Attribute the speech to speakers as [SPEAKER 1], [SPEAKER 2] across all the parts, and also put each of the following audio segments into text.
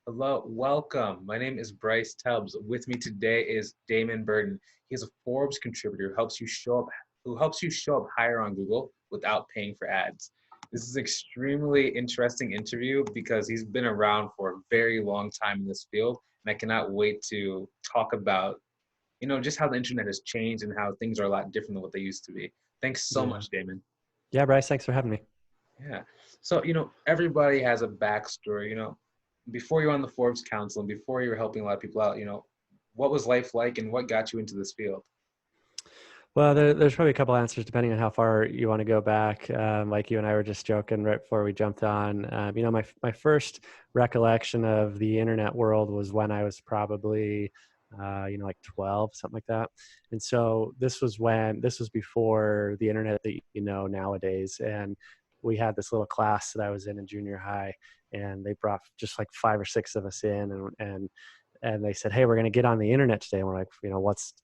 [SPEAKER 1] Hello, welcome. My name is Bryce Tubbs. With me today is Damon Burton. He is a Forbes contributor who helps you show up higher on Google without paying for ads. This is an extremely interesting interview because he's been around for a very long time in this field, and I cannot wait to talk about, just how the internet has changed and how things are a lot different than what they used to be. Thanks so
[SPEAKER 2] Yeah.
[SPEAKER 1] much, Damon.
[SPEAKER 2] Yeah, Bryce, thanks for having me.
[SPEAKER 1] Yeah. So, everybody has a backstory. Before you were on the Forbes Council and before you were helping a lot of people out, what was life like and what got you into this field?
[SPEAKER 2] Well, there's probably a couple answers depending on how far you want to go back. Like you and I were just joking right before we jumped on. My first recollection of the internet world was when I was probably, like 12, something like that. And so this was before the internet that nowadays. And we had this little class that I was in junior high, and they brought just like 5 or 6 of us in, and they said, "Hey, we're going to get on the internet today." And we're like,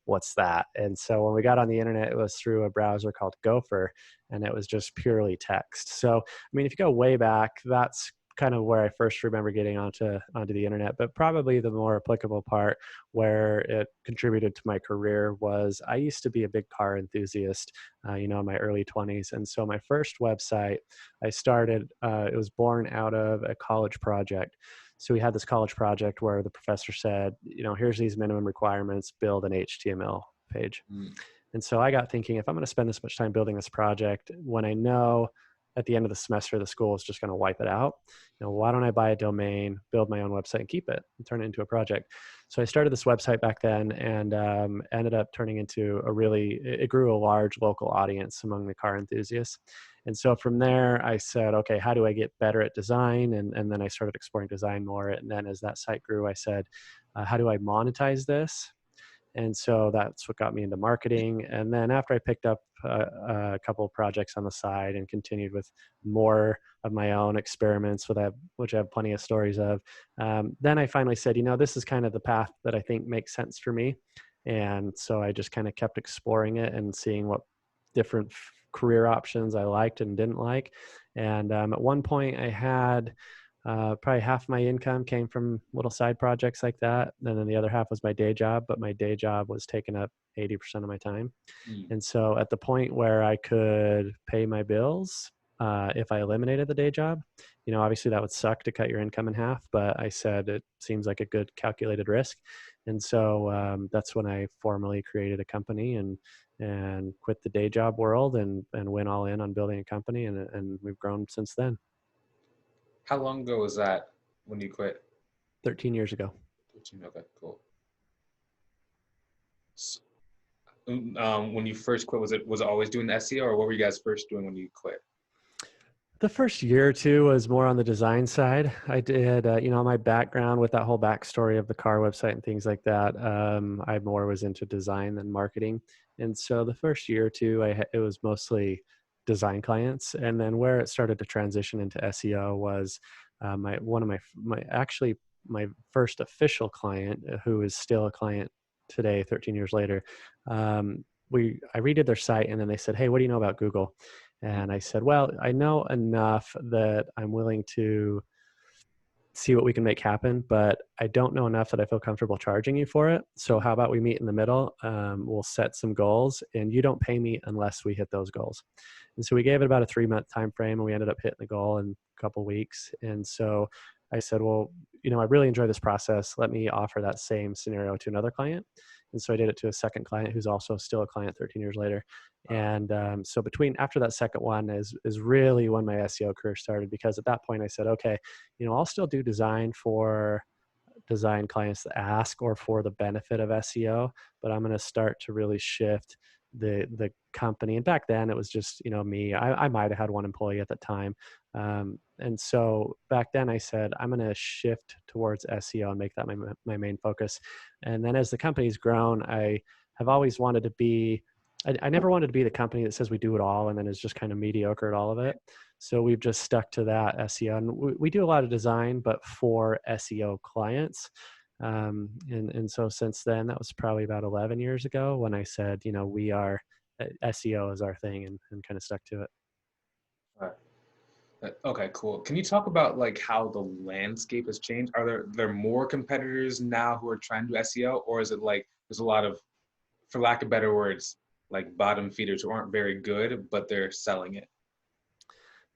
[SPEAKER 2] what's that? And so when we got on the internet, it was through a browser called Gopher, and it was just purely text. So, I mean, if you go way back, that's kind of where I first remember getting onto the internet. But probably the more applicable part where it contributed to my career was I used to be a big car enthusiast, in my early 20s. And so my first website I started, it was born out of a college project. So we had this college project where the professor said, here's these minimum requirements, build an HTML page.
[SPEAKER 1] Mm.
[SPEAKER 2] And so I got thinking, if I'm going to spend this much time building this project, when I know at the end of the semester the school is just going to wipe it out, why don't I buy a domain, build my own website, and keep it and turn it into a project? So I started this website back then, and ended up turning into it grew a large local audience among the car enthusiasts. And so from there, I said, okay, how do I get better at design? And then I started exploring design more. And then as that site grew, I said, how do I monetize this? And so that's what got me into marketing. And then after I picked up a couple of projects on the side and continued with more of my own experiments, which I have plenty of stories of, then I finally said, this is kind of the path that I think makes sense for me. And so I just kind of kept exploring it and seeing what different career options I liked and didn't like. And at one point I had probably half my income came from little side projects like that. And then the other half was my day job, but my day job was taking up 80% of my time.
[SPEAKER 1] Mm.
[SPEAKER 2] And so at the point where I could pay my bills, if I eliminated the day job, obviously that would suck to cut your income in half, but I said it seems like a good calculated risk. And so that's when I formally created a company and quit the day job world and went all in on building a company. And we've grown since then.
[SPEAKER 1] How long ago was that when you quit?
[SPEAKER 2] 13 years ago.
[SPEAKER 1] 13. Okay, cool. S- when you first quit, was it always doing the SEO, or what were you guys first doing when you quit?
[SPEAKER 2] The first year or two was more on the design side. I did, my background with that whole backstory of the car website and things like that. I more was into design than marketing. And so the first year or two, it was mostly design clients. And then where it started to transition into SEO was one of my first official client, who is still a client today, 13 years later. I redid their site, and then they said, "Hey, what do you know about Google?"
[SPEAKER 1] Mm.
[SPEAKER 2] And I said, well, I know enough that I'm willing to see what we can make happen, but I don't know enough that I feel comfortable charging you for it. So how about we meet in the middle? We'll set some goals, and you don't pay me unless we hit those goals. And so we gave it about a 3-month time frame, and we ended up hitting the goal in a couple of weeks. And so I said, well, I really enjoy this process. Let me offer that same scenario to another client. And so I did it to a second client who's also still a client 13 years later. And so after that second one is really when my SEO career started, because at that point I said, okay, I'll still do design for design clients that ask or for the benefit of SEO, but I'm going to start to really shift the company. And back then it was just, me. I might have had one employee at the time. And so back then I said, I'm going to shift towards SEO and make that my main focus. And then as the company's grown, I have always wanted to be, I never wanted to be the company that says we do it all and then is just kind of mediocre at all of it. So we've just stuck to that SEO, and we do a lot of design, but for SEO clients. And so since then, that was probably about 11 years ago when I said, we are SEO is our thing, and kind of stuck to it.
[SPEAKER 1] Right. Okay, cool. Can you talk about like how the landscape has changed? Are there more competitors now who are trying to do SEO, or is it like there's a lot of, for lack of better words, like bottom feeders who aren't very good, but they're selling it?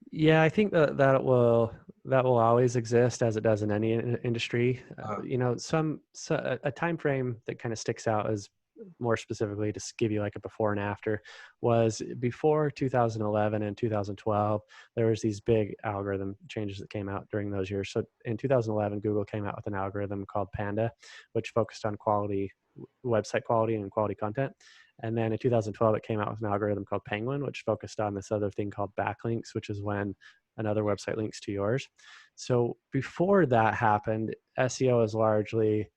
[SPEAKER 2] Yeah, I think that will always exist as it does in any industry.
[SPEAKER 1] Uh,
[SPEAKER 2] A time frame that kind of sticks out is more specifically to give you like a before and after was before 2011 and 2012. There was these big algorithm changes that came out during those years. So in 2011, Google came out with an algorithm called Panda, which focused on quality, website quality and quality content. And then in 2012, it came out with an algorithm called Penguin, which focused on this other thing called backlinks, which is when another website links to yours. So before that happened, SEO is largely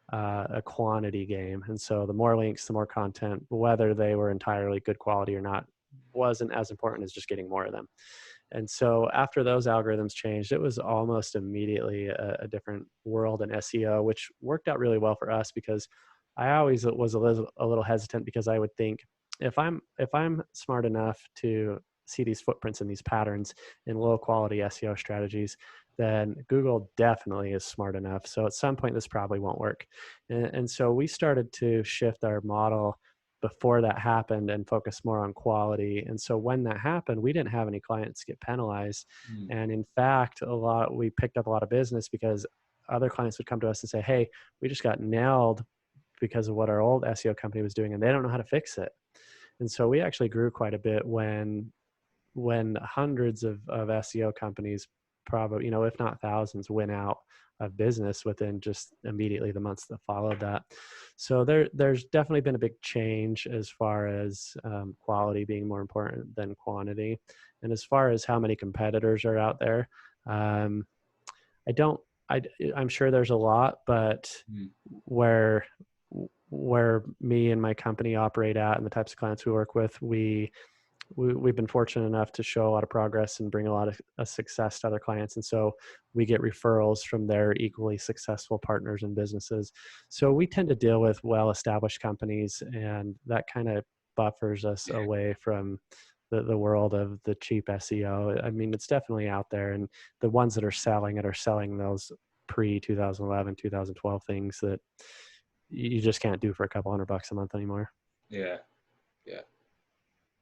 [SPEAKER 2] a quantity game. And so the more links, the more content, whether they were entirely good quality or not, wasn't as important as just getting more of them. And so after those algorithms changed, it was almost immediately a different world in SEO, which worked out really well for us because I always was a little hesitant because I would think if I'm smart enough to see these footprints and these patterns in low quality SEO strategies, then Google definitely is smart enough. So at some point, this probably won't work. And so we started to shift our model before that happened and focus more on quality. And so when that happened, we didn't have any clients get penalized.
[SPEAKER 1] mm,
[SPEAKER 2] And in fact, we picked up a lot of business because other clients would come to us and say, "Hey, we just got nailed because of what our old SEO company was doing and they don't know how to fix it." And so we actually grew quite a bit when hundreds of SEO companies, probably, if not thousands, went out of business within just immediately the months that followed that. So there's definitely been a big change as far as quality being more important than quantity. And as far as how many competitors are out there, um, I don't, I'm sure there's a lot, but
[SPEAKER 1] mm,
[SPEAKER 2] where where me and my company operate at and the types of clients we work with, we've been fortunate enough to show a lot of progress and bring a lot of success to other clients. And so we get referrals from their equally successful partners and businesses. So we tend to deal with well-established companies, and that kind of buffers us
[SPEAKER 1] yeah,
[SPEAKER 2] away from the world of the cheap SEO. I mean, it's definitely out there, and the ones that are selling it are selling those pre 2011, 2012 things that you just can't do for a couple $100 a month anymore.
[SPEAKER 1] yeah, yeah.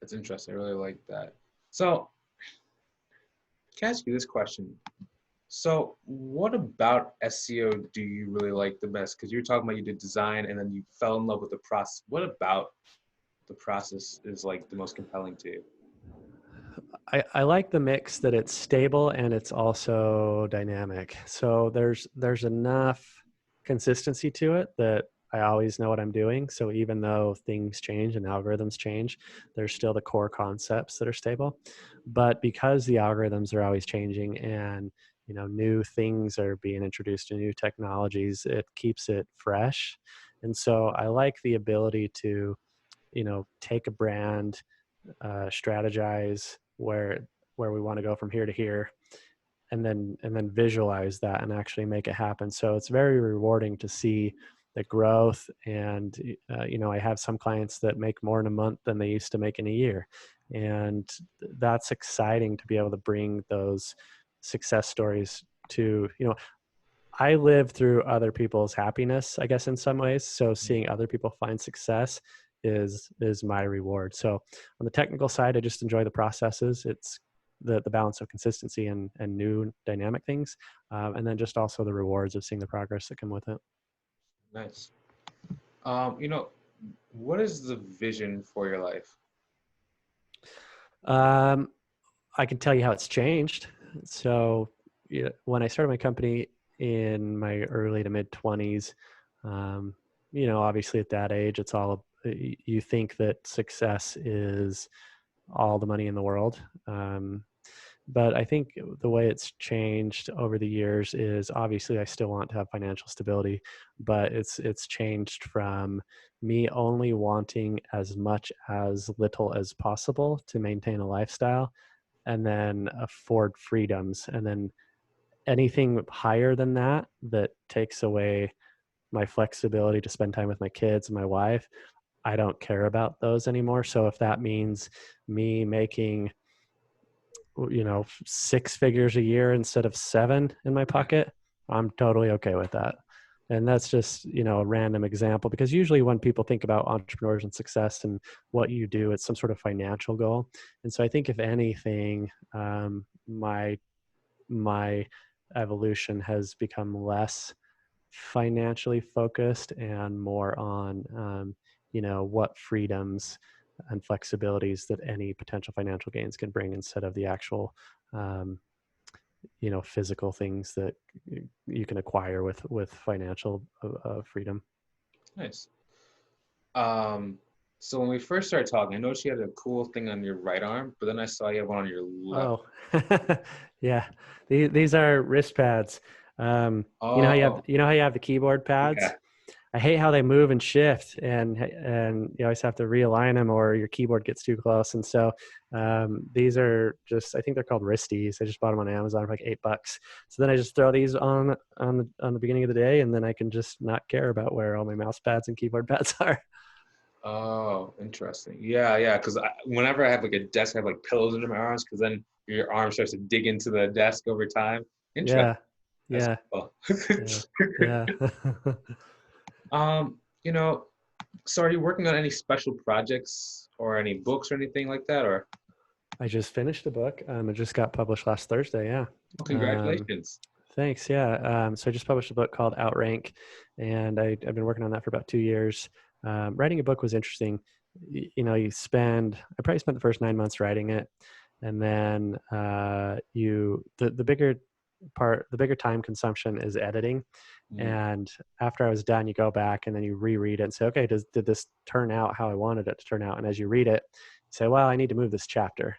[SPEAKER 1] That's interesting. I really like that. So, can I ask you this question? So, what about SEO do you really like the best? Because you're talking about you did design and then you fell in love with the process. What about the process is like the most compelling to you?
[SPEAKER 2] I like the mix that it's stable and it's also dynamic. So there's enough consistency to it that I always know what I'm doing. So even though things change and algorithms change, there's still the core concepts that are stable. But because the algorithms are always changing and new things are being introduced to new technologies, it keeps it fresh. And so I like the ability to take a brand, strategize where we want to go from here to here, and then visualize that and actually make it happen. So it's very rewarding to see the growth. And I have some clients that make more in a month than they used to make in a year, and that's exciting to be able to bring those success stories to I live through other people's happiness, I guess, in some ways. So
[SPEAKER 1] Mm,
[SPEAKER 2] seeing other people find success is my reward. So on the technical side, I just enjoy the processes. It's the balance of consistency and new dynamic things, and then just also the rewards of seeing the progress that come with it.
[SPEAKER 1] nice. You know, what is the vision for your life?
[SPEAKER 2] Um, I can tell you how it's changed. So when I started my company in my early to mid 20s, obviously at that age, it's all you think that success is all the money in the world. But I think the way it's changed over the years is obviously I still want to have financial stability, but it's changed from me only wanting as much as little as possible to maintain a lifestyle and then afford freedoms. And then anything higher than that that takes away my flexibility to spend time with my kids and my wife, I don't care about those anymore. So if that means me making 6 figures a year instead of 7 in my pocket, I'm totally okay with that. And that's just, a random example, because usually when people think about entrepreneurs and success and what you do, it's some sort of financial goal. And so I think if anything, my evolution has become less financially focused and more on, what freedoms and flexibilities that any potential financial gains can bring, instead of the actual, physical things that you can acquire with financial freedom.
[SPEAKER 1] Nice. So when we first started talking, I noticed you had a cool thing on your right arm, but then I saw you have one on your left.
[SPEAKER 2] Oh, yeah. These are wrist pads.
[SPEAKER 1] Oh,
[SPEAKER 2] You know how you have the keyboard pads?
[SPEAKER 1] yeah.
[SPEAKER 2] I hate how they move and shift, and you always have to realign them, or your keyboard gets too close. And so these are just, I think they're called wristies. I just bought them on Amazon for like $8. So then I just throw these on the beginning of the day, and then I can just not care about where all my mouse pads and keyboard pads are.
[SPEAKER 1] Oh, interesting. Yeah, yeah. Because whenever I have like a desk, I have like pillows under my arms, because then your arm starts to dig into the desk over time. Interesting.
[SPEAKER 2] Yeah,
[SPEAKER 1] That's
[SPEAKER 2] yeah,
[SPEAKER 1] cool.
[SPEAKER 2] yeah, yeah.
[SPEAKER 1] Um, you know, so are you working on any special projects or any books or anything like that? Or
[SPEAKER 2] I just finished a book. It just got published last Thursday. Yeah.
[SPEAKER 1] oh,
[SPEAKER 2] Um,
[SPEAKER 1] congratulations.
[SPEAKER 2] Thanks. Yeah. So I just published a book called Outrank, and I've been working on that for about 2 years. Writing a book was interesting. I probably spent the first 9 months writing it, and then the bigger time consumption is editing.
[SPEAKER 1] Mm,
[SPEAKER 2] And after I was done, you go back and then you reread it and say, okay, did this turn out how I wanted it to turn out? And as you read it, you say, well, I need to move this chapter.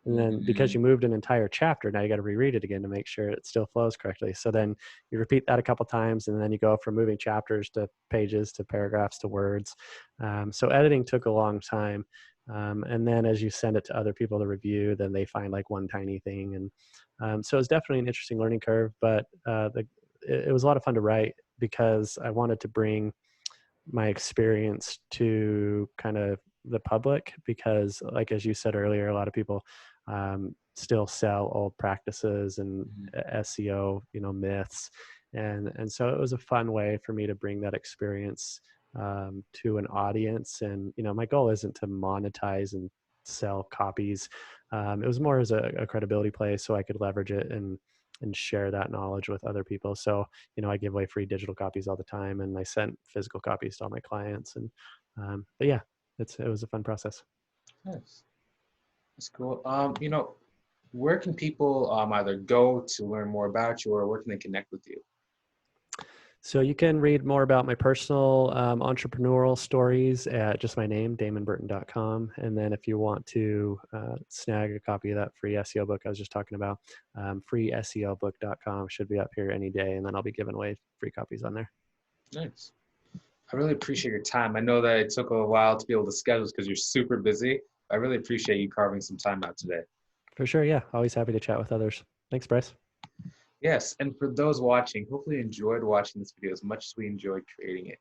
[SPEAKER 2] And then because
[SPEAKER 1] mm,
[SPEAKER 2] you moved an entire chapter, now you got to reread it again to make sure it still flows correctly. So then you repeat that a couple times, and then you go from moving chapters to pages to paragraphs to words. So editing took a long time. And then as you send it to other people to review, then they find like one tiny thing. And so it's definitely an interesting learning curve, but it was a lot of fun to write, because I wanted to bring my experience to kind of the public, because like as you said earlier, a lot of people still sell old practices and
[SPEAKER 1] mm,
[SPEAKER 2] SEO myths, and so it was a fun way for me to bring that experience to an audience. And my goal isn't to monetize and sell copies. It was more as a credibility play, so I could leverage it and share that knowledge with other people. So I give away free digital copies all the time, and I sent physical copies to all my clients. And but yeah, it was a fun process.
[SPEAKER 1] nice. That's cool. Where can people either go to learn more about you, or where can they connect with you?
[SPEAKER 2] So you can read more about my personal entrepreneurial stories at just my name, damonburton.com. And then if you want to snag a copy of that free SEO book I was just talking about, freeseobook.com should be up here any day. And then I'll be giving away free copies on there.
[SPEAKER 1] Nice. I really appreciate your time. I know that it took a while to be able to schedule because you're super busy. I really appreciate you carving some time out today.
[SPEAKER 2] For sure. Yeah. Always happy to chat with others. Thanks, Bryce.
[SPEAKER 1] Yes, and for those watching, hopefully you enjoyed watching this video as much as we enjoyed creating it.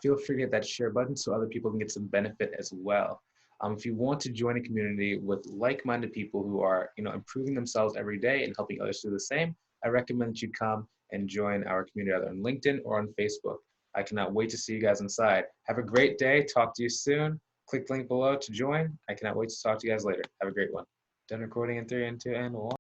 [SPEAKER 1] Feel free to hit that share button so other people can get some benefit as well. If you want to join a community with like-minded people who are, improving themselves every day and helping others do the same, I recommend that you come and join our community either on LinkedIn or on Facebook. I cannot wait to see you guys inside. Have a great day. Talk to you soon. Click the link below to join. I cannot wait to talk to you guys later. Have a great one. Done recording in 3 and 2 and 1.